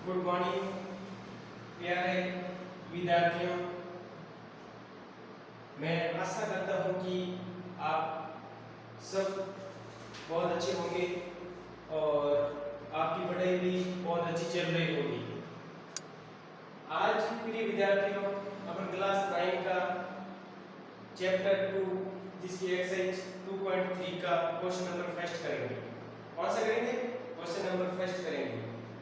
Good morning प्यारे विद्यार्थियों। मैं आशा करता हूँ कि आप सब बहुत अच्छे होंगे और आपकी पढ़ाई भी बहुत अच्छी चल रही होगी। आज प्रिय विद्यार्थियों अपन क्लास 9 का चैप्टर 2 जिसकी एक्सरसाइज 2.3 का क्वेश्चन नंबर फर्स्ट करेंगे। कौन सा करेंगे? क्वेश्चन नंबर फर्स्ट करेंगे,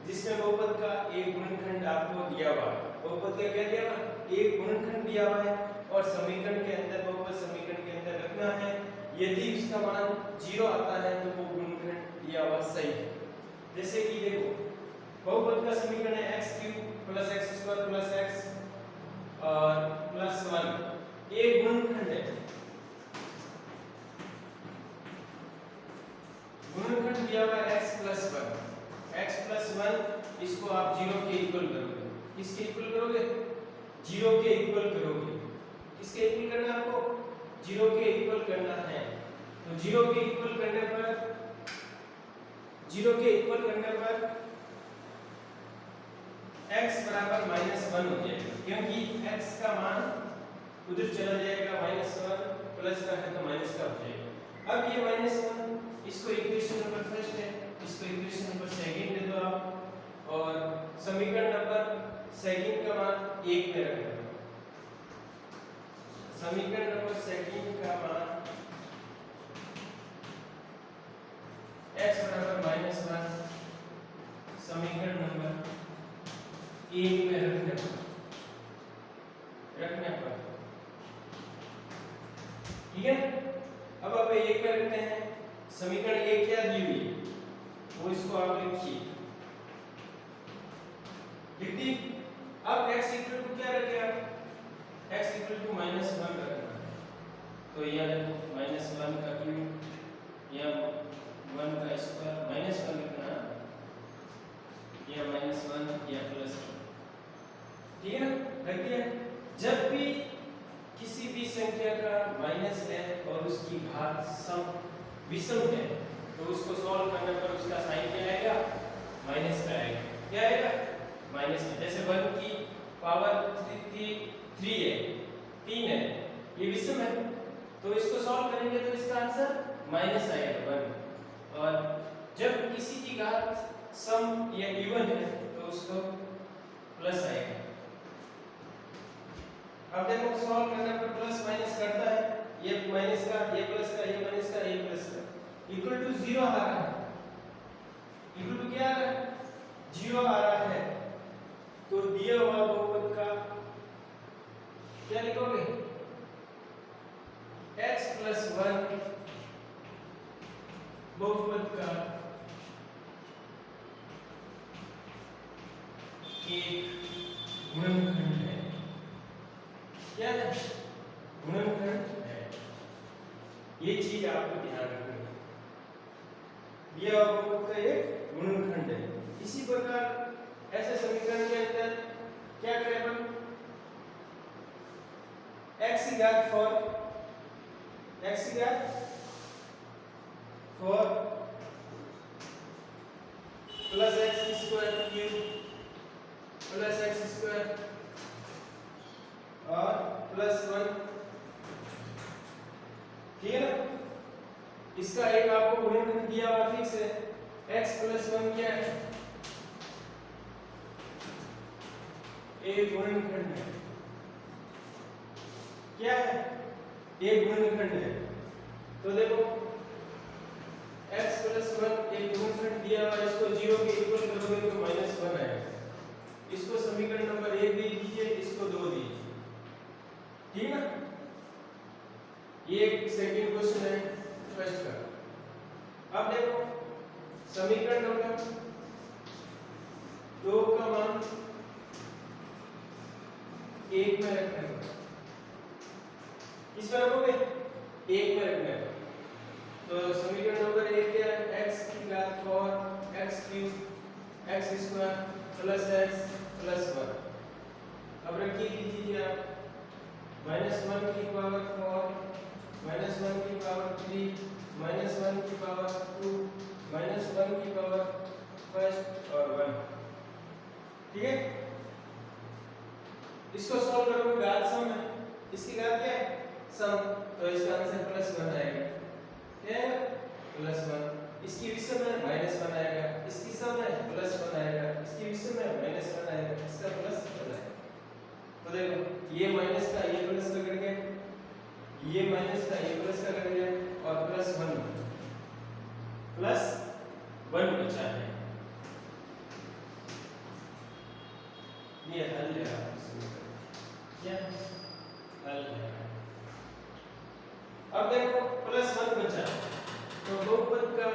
जिसमें बहुपद का एक गुणनखंड आपको दिया हुआ है। बहुपद का क्या दिया हुआ है? एक गुणनखंड दिया हुआ है और समीकरण के अंदर, बहुपद समीकरण के अंदर रखना है। यदि उसका मान 0 आता है तो वो गुणनखंड दिया हुआ सही है। जैसे कि देखो, बहुपद का समीकरण है x³ + x² + x और +1। एक गुणनखंड है, गुणनखंड दिया हुआ है x+1। इसको आप 0 के इक्वल करोगे। किसके इक्वल करोगे? 0 के इक्वल करोगे। किसके इक्वल करना है आपको? 0 के इक्वल करना है। तो 0 के इक्वल करने पर x बराबर -1 हो जाएगा, क्योंकि x का मान उधर चला जाएगा -1, प्लस का है तो माइनस का हो जाएगा। अब ये -1 इसको इक्वेशन नंबर फर्स्ट है, इसको इक्वेशन नंबर सेकंड दे दो आप, और समीकरण नंबर सेकंड का मान 1 में रखना है। समीकरण नंबर सेकंड का मान x बराबर -1 समीकरण नंबर 1 में रखने पर ठीक है। अब आप 1 में रखते हैं। समीकरण 1 क्या दी हुई है वो इसको आप लिखिए, लिख दी। अब x इक्वल टू क्या रखेगा? x इक्वल टू -1 रखना है। तो यहाँ देखो -1 का क्यूब या 1 का स्क्वायर, -1 लिखना है या -1 या +1, ठीक है ना? रख दिया। जब भी किसी भी संख्या का माइनस है और उसकी घात सम विषम है तो उसको सॉल्व करने पर उसका साइन क्या आएगा? माइनस का आएगा। क्या आएगा? माइनस का। जैसे 1 की पावर 3 है, 3 है, ये विषम है तो इसको सॉल्व करेंगे तो इसका आंसर माइनस आएगा 1। और जब किसी की घात सम या इवन है तो उसको प्लस आएगा। अब देखो सॉल्व करने पर प्लस माइनस करता है, ये माइनस का, ये प्लस का, ये माइनस का, ये प्लस का, इक्वल टू 0 आ रहा है। इक्वल टू क्या आ रहा है? 0 आ रहा है। तो दिया हुआ बहुपद का क्या लिखोगे? x+1 बहुपद का एक गुणनखंड है। क्या है? गुणनखंड है। ये चीज आपको ध्यान रखनी है। यह बहुपद का एक गुणनखंड है। इसी प्रकार ऐसे समीकरण के अंदर क्या करें अपन? x की घात 4 plus x² cube plus x² और +1, ठीक है ना? इसका एक आपको गुणनखंड दिया हुआ फिक्स है। x+1 क्या है? एक गुणनखंड है। क्या है? एक गुणनखंड है। तो देखो x+1 एक गुणनखंड दिया हुआ, इसको 0 के इक्वल करोगे तो -1 आएगा। इसको समीकरण नंबर 1 दे दीजिए, इसको 2 दीजिए, ठीक है ना? ये सेकंड क्वेश्चन है फर्स्ट का। अब देखो समीकरण नंबर 2 का मान 1 में रखना है। किस पर रखोगे? 1 में रखना है। तो समीकरण नंबर 1 क्या है? x की घात 4 x³ x² + x +1। अब रखिए, कीजिए आप -1 की पावर 4 -1 की पावर 3 -1 की पावर 2 -1 की पावर फर्स्ट और 1। ठीक है, इसको सॉल्व करोगे घात सम है, इसकी घात क्या है सम, तो इसका आंसर +1 आएगा। क्या है +1, इसकी विषम है -1 आएगा, इसकी सम है +1 आएगा, इसकी विषम है -1 आएगा, इसका +1 आएगा। तो देखो ये माइनस का ये प्लस का कट गया, ये माइनस का ये प्लस का कट गया और +1 बचा है। ये हल है आपका समीकरण, क्या हल है। अब देखो +1 बचा तो बहुपद का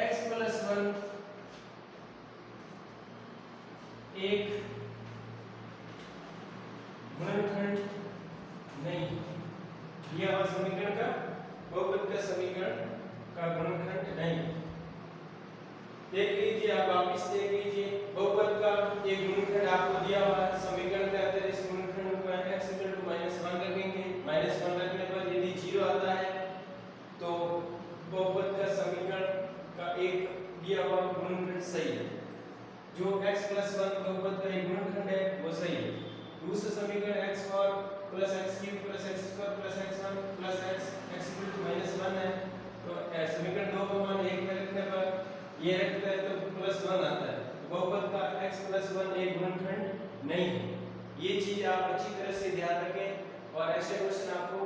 x + 1 एक गुणनखंड नहीं, दिया हुआ समीकरण का बहुपद का समीकरण का गुणनखंड नहीं। देख लीजिए, आप वापिस देख लीजिए, बहुपद का एक गुणनखंड आपको दिया हुआ है, समीकरण के अंदर इस गुणनखंड को x = -1 रखेंगे, -1 रखने पर यदि 0 आता है तो बहुपद का समीकरण का एक दिया हुआ गुणनखंड सही है, जो x + 1 बहुपद का एक गुणनखंड है वो सही है। दूसरा समीकरण x² + x³ + x² + x1 + x = -1 है, तो समीकरण 2 का मान 1 में रखने पर ये रखते हैं तो +1 आता है, बहुपद का x + 1 एक गुणनखंड नहीं है। ये चीज आप अच्छी तरह से ध्यान रखें और ऐसे क्वेश्चन आपको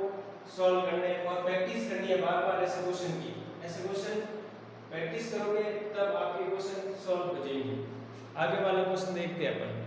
सॉल्व करने और प्रैक्टिस करनी है बार-बार ऐसे क्वेश्चन की। ऐसे क्वेश्चन प्रैक्टिस करोगे तब आपके क्वेश्चन सॉल्व हो जाएंगे। आगे वाला क्वेश्चन देखते हैं अपन।